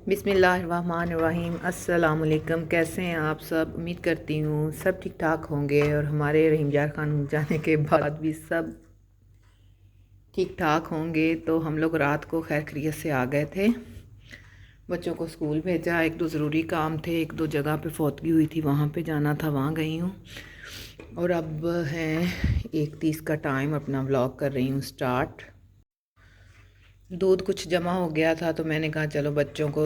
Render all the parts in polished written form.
बिस्मिल्लाहिर्रहमानिर्रहीम। अस्सलाम वालेकुम। कैसे हैं आप सब? उम्मीद करती हूँ सब ठीक ठाक होंगे और हमारे रहीमयार खान जाने के बाद भी सब ठीक ठाक होंगे। तो हम लोग रात को खैर खैरियत से आ गए थे। बच्चों को स्कूल भेजा, एक दो ज़रूरी काम थे, एक दो जगह पे फौतगी हुई थी, वहाँ पे जाना था, वहाँ गई हूँ। और अब है 1:30 का टाइम, अपना व्लॉग कर रही हूँ स्टार्ट। दूध कुछ जमा हो गया था तो मैंने कहा चलो बच्चों को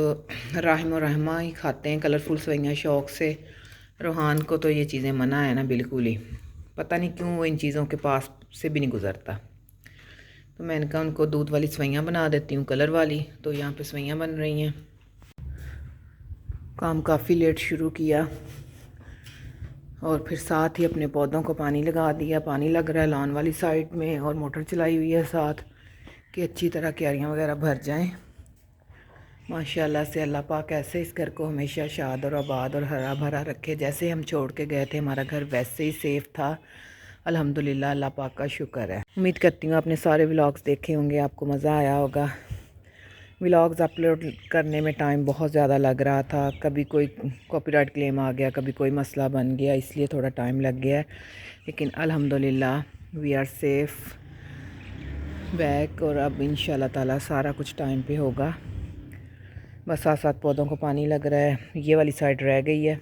राहिम और रहमा ही खाते हैं कलरफुल सवैयाँ शौक़ से। रूहान को तो ये चीज़ें मना है ना बिल्कुल ही, पता नहीं क्यों वो इन चीज़ों के पास से भी नहीं गुज़रता। तो मैंने कहा उनको दूध वाली सवैयाँ बना देती हूँ, कलर वाली। तो यहाँ पे सवैयाँ बन रही हैं। काम काफ़ी लेट शुरू किया और फिर साथ ही अपने पौधों को पानी लगा दिया। पानी लग रहा है लॉन वाली साइड में और मोटर चलाई हुई है साथ, कि अच्छी तरह क्यारियाँ वगैरह भर जाएं। माशाल्लाह से अल्लाह पाक ऐसे इस घर को हमेशा शाद और आबाद और हरा भरा रखे। जैसे हम छोड़ के गए थे हमारा घर वैसे ही सेफ़ था, अल्हम्दुलिल्लाह। अल्लाह पाक का शुक्र है। उम्मीद करती हूँ आपने सारे व्लॉग्स देखे होंगे, आपको मज़ा आया होगा। व्लॉग्स अपलोड करने में टाइम बहुत ज़्यादा लग रहा था, कभी कोई कॉपीराइट क्लेम आ गया, कभी कोई मसला बन गया, इसलिए थोड़ा टाइम लग गया है। लेकिन अल्हम्दुलिल्लाह वी आर सेफ़ बैक। और अब इंशाल्लाह ताला सारा कुछ टाइम पे होगा। बस साथ साथ पौधों को पानी लग रहा है। ये वाली साइड रह गई है।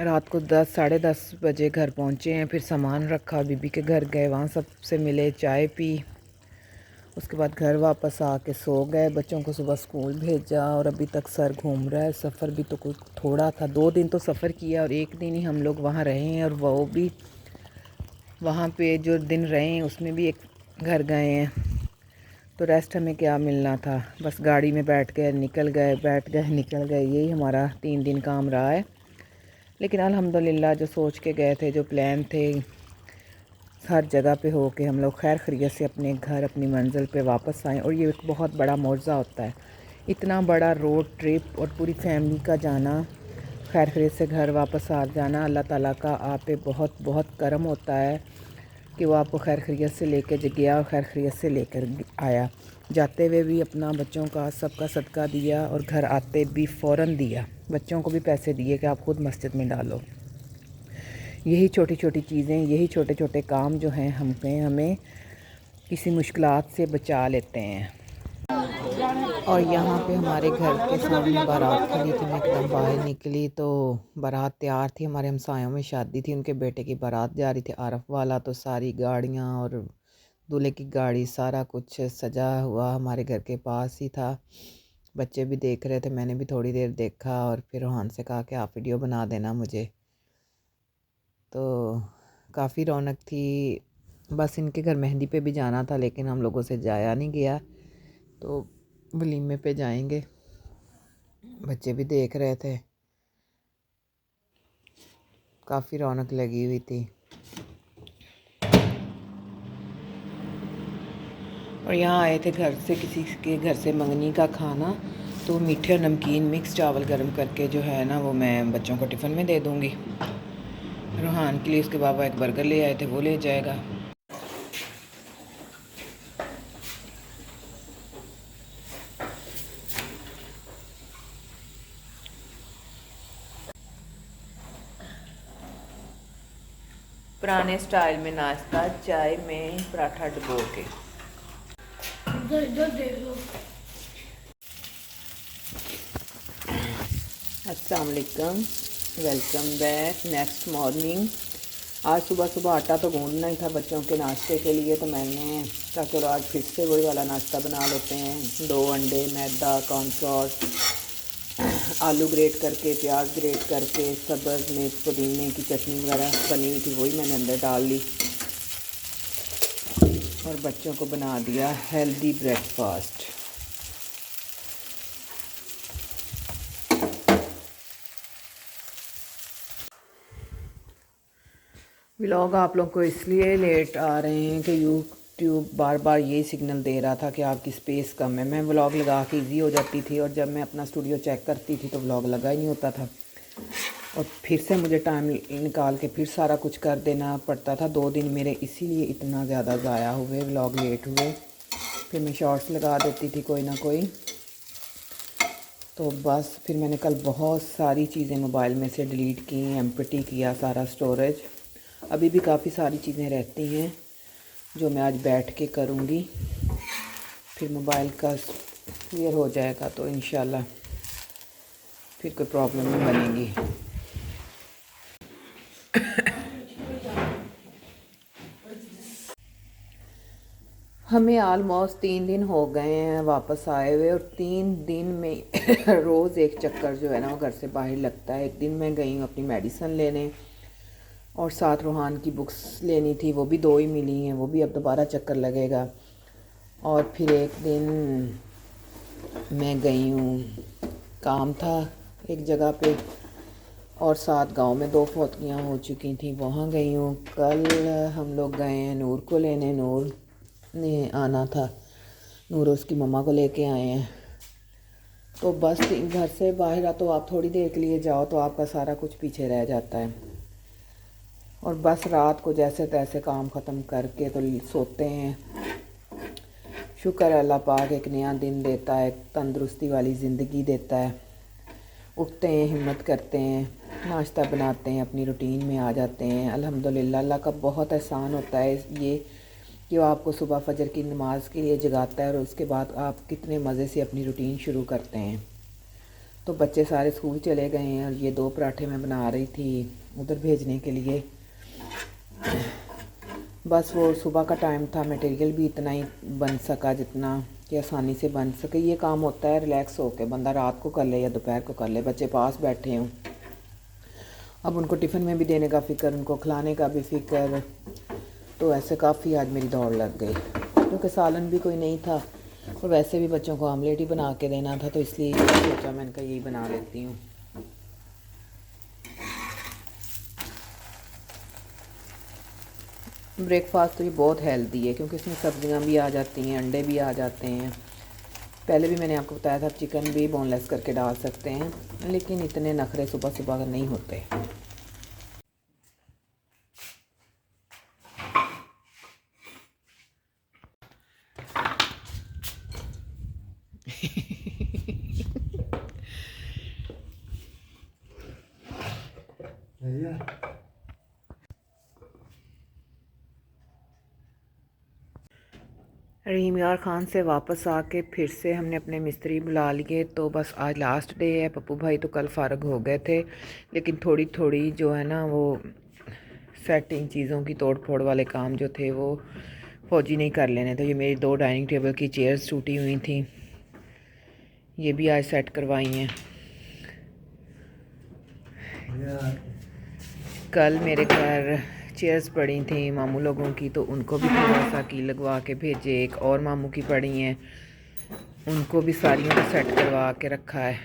रात को 10 साढ़े 10 बजे घर पहुँचे हैं। फिर सामान रखा, बीबी के घर गए, वहाँ सबसे मिले, चाय पी। उसके बाद घर वापस आके सो गए। बच्चों को सुबह स्कूल भेजा और अभी तक सर घूम रहा है। सफ़र भी तो कुछ थोड़ा था, 2 दिन तो सफ़र किया और 1 दिन ही हम लोग वहाँ रहे हैं। और वो भी वहाँ पे जो दिन रहे हैं उसमें भी एक घर गए हैं। तो रेस्ट हमें क्या मिलना था, बस गाड़ी में बैठ गए निकल गए, बैठ गए निकल गए, यही हमारा 3 दिन काम रहा है। लेकिन अल्हम्दुलिल्लाह जो सोच के गए थे, जो प्लान थे, हर जगह पे हो के हम लोग खैर खैरियत से अपने घर अपनी मंजिल पे वापस आए। और ये एक बहुत बड़ा मौजज़ा होता है, इतना बड़ा रोड ट्रिप और पूरी फैमिली का जाना, खैर खैरियत से घर वापस आ जाना। अल्लाह ताला का आप पे बहुत बहुत करम होता है कि वो आपको खैर खैरियत से लेकर गया और खैर खैरियत से लेकर आया। जाते हुए भी अपना बच्चों का सबका सदका दिया और घर आते भी फ़ौरन दिया। बच्चों को भी पैसे दिए कि आप ख़ुद मस्जिद में डालो। यही छोटी छोटी चीज़ें, यही छोटे छोटे काम जो हैं हमें किसी मुश्किलात से बचा लेते हैं। और यहाँ पे हमारे घर के सामने बारात खड़ी थी। मैं एकदम बाहर निकली तो बारात तैयार थी, हमारे हमसायों में शादी थी, उनके बेटे की बारात जा रही थी आरफ वाला। तो सारी गाड़ियाँ और दूल्हे की गाड़ी सारा कुछ सजा हुआ हमारे घर के पास ही था। बच्चे भी देख रहे थे, मैंने भी थोड़ी देर देखा और फिर रोहान से कहा कि आप वीडियो बना देना मुझे। तो काफ़ी रौनक थी। बस इनके घर मेहंदी पे भी जाना था लेकिन हम लोगों से जाया नहीं गया, तो वलीमे पे जाएंगे। बच्चे भी देख रहे थे, काफ़ी रौनक लगी हुई थी। और यहाँ आए थे घर से, किसी के घर से मंगनी का खाना। तो मीठे और नमकीन मिक्स चावल गर्म करके जो है ना वो मैं बच्चों को टिफ़िन में दे दूँगी। रूहान के लिए उसके बाबा एक बर्गर ले आए थे, वो ले जाएगा। पुराने स्टाइल में नाश्ता, चाय में पराठा डुबो के। अस्सलाम वालेकुम, वेलकम बैक। नेक्स्ट मॉर्निंग, आज सुबह सुबह आटा तो गूंदना ही था बच्चों के नाश्ते के लिए। तो मैंने कहा चलो आज फिर से वही वाला नाश्ता बना लेते हैं। 2 अंडे, मैदा, कॉर्नफ्लोर, आलू ग्रेट करके, प्याज ग्रेट करके, सब्ज़ में पुदीने की चटनी वगैरह बनी हुई थी, वही मैंने अंदर डाल ली और बच्चों को बना दिया हेल्दी ब्रेकफास्ट। व्लॉग आप लोग को इसलिए लेट आ रहे हैं कि यूट्यूब बार बार यही सिग्नल दे रहा था कि आपकी स्पेस कम है। मैं व्लॉग लगा के इजी हो जाती थी और जब मैं अपना स्टूडियो चेक करती थी तो व्लॉग लगा ही नहीं होता था। और फिर से मुझे टाइम निकाल के फिर सारा कुछ कर देना पड़ता था। 2 दिन मेरे इसीलिए इतना ज़्यादा ज़ाया हुए, व्लॉग लेट हुए। फिर मैं शॉर्ट्स लगा देती थी कोई ना कोई। तो बस फिर मैंने कल बहुत सारी चीज़ें मोबाइल में से डिलीट की, एम्प्टी किया सारा स्टोरेज। अभी भी काफ़ी सारी चीज़ें रहती हैं जो मैं आज बैठ के करूँगी। फिर मोबाइल का क्लियर हो जाएगा तो इंशाल्लाह फिर कोई प्रॉब्लम नहीं बनेगी। हमें ऑलमोस्ट 3 दिन हो गए हैं वापस आए हुए, और 3 दिन में रोज़ एक चक्कर जो है ना वो घर से बाहर लगता है। एक दिन मैं गई हूँ अपनी मेडिसिन लेने, और साथ रूहान की बुक्स लेनी थी, वो भी 2 ही मिली हैं, वो भी अब दोबारा चक्कर लगेगा। और फिर एक दिन मैं गई हूँ, काम था एक जगह पे, और साथ गांव में 2 फौतगियाँ हो चुकी थी, वहाँ गई हूँ। कल हम लोग गए हैं नूर को लेने, नूर ने आना था, नूर उसकी मम्मा को लेके आए हैं। तो बस घर से बाहर तो आप थोड़ी देर के लिए जाओ तो आपका सारा कुछ पीछे रह जाता है। और बस रात को जैसे तैसे काम ख़त्म करके तो सोते हैं। शुक्र है अल्लाह पाक एक नया दिन देता है, तंदुरुस्ती वाली ज़िंदगी देता है। उठते हैं, हिम्मत करते हैं, नाश्ता बनाते हैं, अपनी रूटीन में आ जाते हैं। अल्हम्दुलिल्लाह अल्लाह का बहुत एहसान होता है ये कि वो आपको सुबह फजर की नमाज़ के लिए जगाता है, और उसके बाद आप कितने मज़े से अपनी रूटीन शुरू करते हैं। तो बच्चे सारे स्कूल चले गए हैं, और ये 2 पराठे मैं बना रही थी उधर भेजने के लिए। बस वो सुबह का टाइम था, मटेरियल भी इतना ही बन सका जितना कि आसानी से बन सके। ये काम होता है रिलैक्स होकर, बंदा रात को कर ले या दोपहर को कर ले। बच्चे पास बैठे हों, अब उनको टिफ़िन में भी देने का फ़िक्र, उनको खिलाने का भी फ़िक्र, तो ऐसे काफ़ी आज मेरी दौड़ लग गई। क्योंकि सालन भी कोई नहीं था, और वैसे भी बच्चों को आमलेट ही बना के देना था, तो इसलिए सोचा मैंने कहा यही बना लेती हूँ। ब्रेकफास्ट तो ये बहुत हेल्दी है, क्योंकि इसमें सब्जियां भी आ जाती हैं, अंडे भी आ जाते हैं। पहले भी मैंने आपको बताया था चिकन भी बोनलेस करके डाल सकते हैं, लेकिन इतने नखरे सुबह सुबह नहीं होते। रहीम यार ख़ान से वापस आके फिर से हमने अपने मिस्त्री बुला लिए। तो बस आज लास्ट डे है। पप्पू भाई तो कल फ़ारग हो गए थे, लेकिन थोड़ी थोड़ी जो है ना वो सेटिंग चीज़ों की तोड़ फोड़ वाले काम जो थे वो फौजी नहीं कर लेने थे। ये मेरी 2 डाइनिंग टेबल की चेयर्स टूटी हुई थी, ये भी आज सेट करवाई हैं। कल मेरे घर चेयर्स पड़ी थी मामू लोगों की, तो उनको भी थोड़ा सा की लगवा के भेजे। एक और मामू की पड़ी हैं, उनको भी सारियों को सेट करवा के रखा है।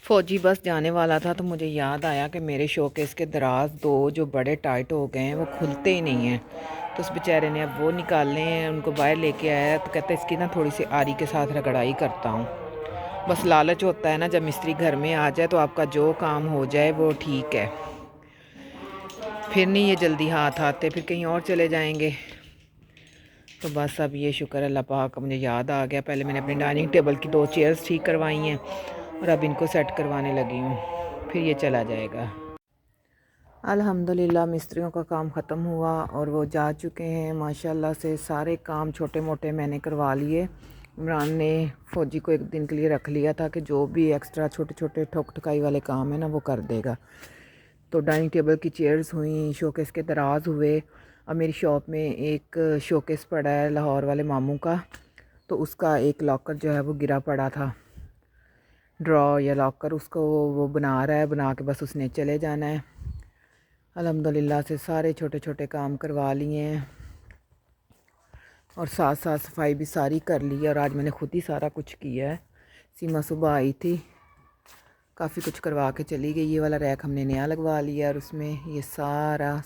फ़ौजी बस जाने वाला था तो मुझे याद आया कि मेरे शोकेस के दराज 2 जो बड़े टाइट हो गए हैं वो खुलते ही नहीं हैं। तो उस बेचारे ने अब वो निकालने हैं, उनको बाहर लेके आया। तो कहते इसकी ना थोड़ी सी आरी के साथ रगड़ाई करता हूँ। बस लालच होता है ना, जब मिस्त्री घर में आ जाए तो आपका जो काम हो जाए वो ठीक है, फिर नहीं ये जल्दी हाथ आते, फिर कहीं और चले जाएंगे। तो बस अब ये शुक्र अल्लाह पाक मुझे याद आ गया। पहले मैंने अपनी डाइनिंग टेबल की 2 चेयर्स ठीक करवाई हैं, और अब इनको सेट करवाने लगी हूँ, फिर ये चला जाएगा। अल्हम्दुलिल्लाह मिस्त्रियों का काम ख़त्म हुआ और वो जा चुके हैं माशाल्लाह से। सारे काम छोटे मोटे मैंने करवा लिए। इमरान ने फ़ौजी को एक दिन के लिए रख लिया था कि जो भी एक्स्ट्रा छोटे छोटे ठोक ठुकाई वाले काम है ना वो कर देगा। तो डाइनिंग टेबल की चेयर्स हुई, शोकेस के दराज हुए। अब मेरी शॉप में एक शोकेस पड़ा है लाहौर वाले मामू का, तो उसका एक लॉकर जो है वो गिरा पड़ा था, ड्रॉ या लॉकर, उसको वो बना रहा है, बना के बस उसने चले जाना है। अल्हम्दुलिल्लाह से सारे छोटे छोटे काम करवा लिए हैं, और साथ साथ सफाई भी सारी कर ली है। और आज मैंने खुद ही सारा कुछ किया है। सीमा सुबह आई थी, काफ़ी कुछ करवा के चली गई। ये वाला रैक हमने नया लगवा लिया, और उसमें ये सारा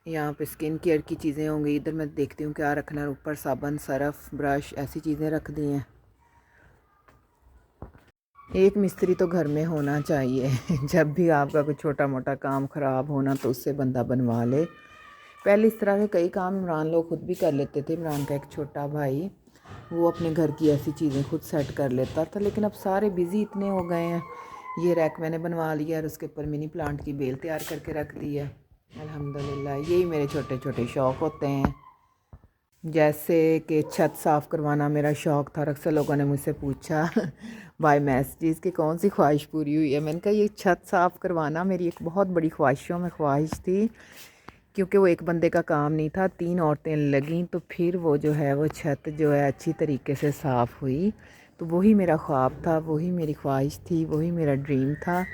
यहाँ पे स्किन केयर की चीज़ें होंगी। इधर मैं देखती हूँ क्या रखना है, ऊपर साबुन, सरफ़, ब्रश, ऐसी चीज़ें रख दी हैं। एक मिस्त्री तो घर में होना चाहिए। जब भी आपका कोई छोटा मोटा काम ख़राब होना तो उससे बंदा बनवा ले। पहले इस तरह के कई काम इमरान लोग ख़ुद भी कर लेते थे। इमरान का एक छोटा भाई वो अपने घर की ऐसी चीज़ें खुद सेट कर लेता था, लेकिन अब सारे बिज़ी इतने हो गए हैं। ये रैक मैंने बनवा लिया और उसके ऊपर मिनी प्लांट की बेल तैयार करके रख दी है। अल्हम्दुलिल्लाह, यही मेरे छोटे छोटे शौक़ होते हैं। जैसे कि छत साफ़ करवाना मेरा शौक़ था और अक्सर लोगों ने मुझसे पूछा बाय मैसेजेस कि कौन सी ख्वाहिश पूरी हुई है। मैंने कहा ये छत साफ़ करवाना मेरी एक बहुत बड़ी ख्वाहिशों में ख्वाहिश थी, क्योंकि वो एक बंदे का काम नहीं था, 3 औरतें लगीं तो फिर वो जो है वो छत जो है अच्छी तरीके से साफ़ हुई। तो वही मेरा ख्वाब था, वही मेरी ख्वाहिश थी, वही मेरा ड्रीम था।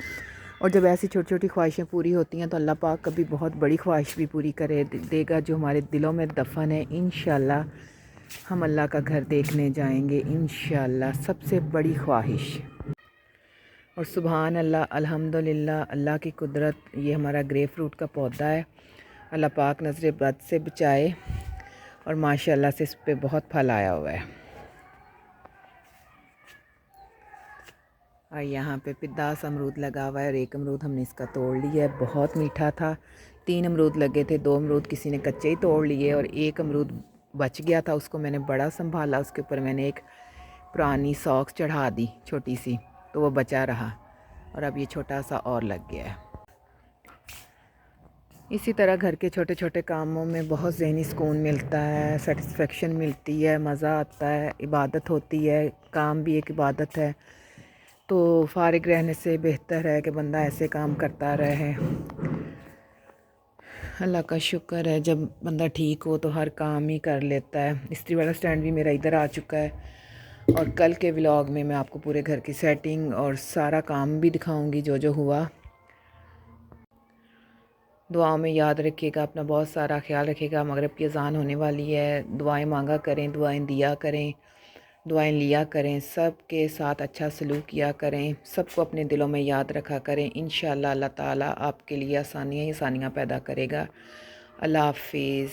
और जब ऐसी छोटी छोटी ख्वाहिशें पूरी होती हैं तो अल्लाह पाक कभी बहुत बड़ी ख्वाहिश भी पूरी करे देगा जो हमारे दिलों में दफन है। इंशाल्लाह हम अल्लाह का घर देखने जाएंगे, इंशाल्लाह सबसे बड़ी ख्वाहिश। और सुभान अल्लाह, अल्हम्दुलिल्लाह, अल्लाह की कुदरत। ये हमारा ग्रेप फ्रूट का पौधा है, अल्लाह पाक नज़र बद से बचाए और माशाल्लाह से इस पे बहुत फल आया हुआ है। और यहाँ पे पिद्दास अमरूद लगा हुआ है और एक अमरूद हमने इसका तोड़ लिया है, बहुत मीठा था। 3 अमरूद लगे थे, 2 अमरूद किसी ने कच्चे ही तोड़ लिए और एक अमरूद बच गया था, उसको मैंने बड़ा संभाला। उसके ऊपर मैंने एक पुरानी सॉक्स चढ़ा दी छोटी सी, तो वो बचा रहा और अब ये छोटा सा और लग गया है। इसी तरह घर के छोटे छोटे कामों में बहुत ज़हनी सुकून मिलता है, सेटिस्फेक्शन मिलती है, मज़ा आता है, इबादत होती है, काम भी एक इबादत है। तो फारिग रहने से बेहतर है कि बंदा ऐसे काम करता रहे। अल्लाह का शुक्र है, जब बंदा ठीक हो तो हर काम ही कर लेता है। इस्त्री वाला स्टैंड भी मेरा इधर आ चुका है और कल के व्लॉग में मैं आपको पूरे घर की सेटिंग और सारा काम भी दिखाऊंगी जो जो हुआ। दुआओं में याद रखिएगा, अपना बहुत सारा ख्याल रखिएगा। मगरिब की अज़ान होने वाली है, दुआएं मांगा करें, दुआएं दिया करें, दुआएं लिया करें, सब के साथ अच्छा सलूक किया करें, सबको अपने दिलों में याद रखा करें। इंशाअल्लाह अल्लाह ताला आपके लिए आसानियाँ ही आसानियाँ पैदा करेगा। अल्लाह हाफिज़।